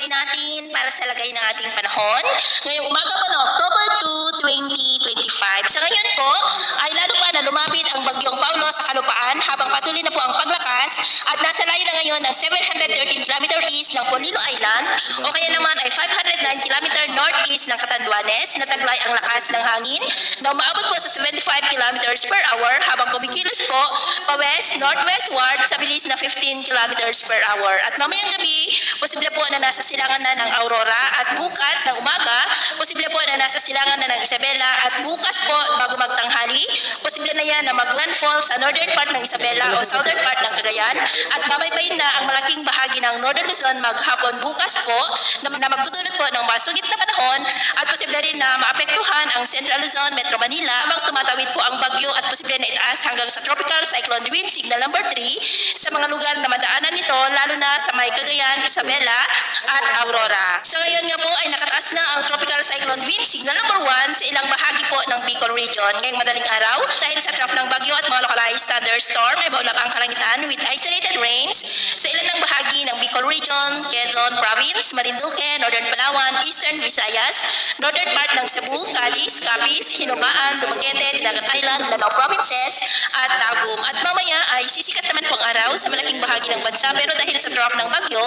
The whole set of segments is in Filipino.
update natin para sa lagay ng ating panahon. Ngayong umaga po ng October 2, 2025. Sa ngayon po ay lalo pa na lumapit ang bagyong Paulo sa kalupaan habang patuloy na po ang paglakas at nasa layo na ngayon ng 713 km east ng Polillo Island o kaya naman ay 509 km northeast ng Catanduanes na taglay ang lakas ng hangin na umaabot po sa 75 km per hour habang kumikilos po pa-west, northwestward sa bilis na 15 km per hour. At mamayang gabi, posible po na nasa silangan na ng Aurora at bukas ng umaga, posible po na nasa silangan na ng Isabela at bukas po bago magtanghali, posible na yan na mag-landfall sa northern part ng Isabela o southern part ng Cagayan at babaybayin na ang malaking bahagi ng Northern Luzon maghapon bukas po na magdudulot po ng masugid na panahon at posible rin na maapektuhan ang Central Luzon, Metro Manila habang tumatawid po ang bagyo at posible na itaas hanggang sa Tropical Cyclone Wind Signal number 3 sa mga lugar na madaanan nito lalo na sa may Cagayan, Isabela at Aurora. Sa ngayon nga po ay nakataas na ang Tropical Cyclone Wind Signal number 1 sa ilang bahagi po ng Bicol Region. Ngayong madaling araw, dahil sa trough ng bagyo at mga localized thunderstorm ay maulap ang kalangitan with isolated rains sa ilan ng bahagi ng Bicol Region, Quezon Province, Marinduque, Northern Palawan, Eastern Visayas, Northern part ng Cebu, Cadiz, Capiz, Hinubaan, Dumaguete, Dinagat Island, Lanao Provinces at Tagum. At mamaya ay sisikat naman po ang araw sa malaking bahagi ng bansa pero dahil sa trough ng bagyo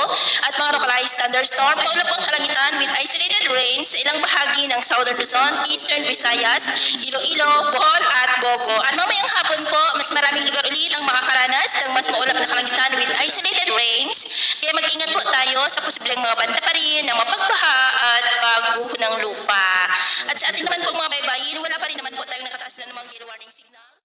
at mga localized thunderstorm, maulap ang kalangitan with isolated rains sa ilang bahagi ng Southern Luzon, Eastern Visayas, Iloilo, Bohol at Bogo. At mamayang hapon po, mas maraming lugar ulit ang makakaranas ng mas maulap na kalangitan with isolated rains. Kaya mag-ingat po tayo sa posibleng mga banta pa rin ng mapagbaha at pagguho ng lupa. At sa ating naman pong mga baybayin, wala pa rin naman po tayong nakataas na namang gale warning signal.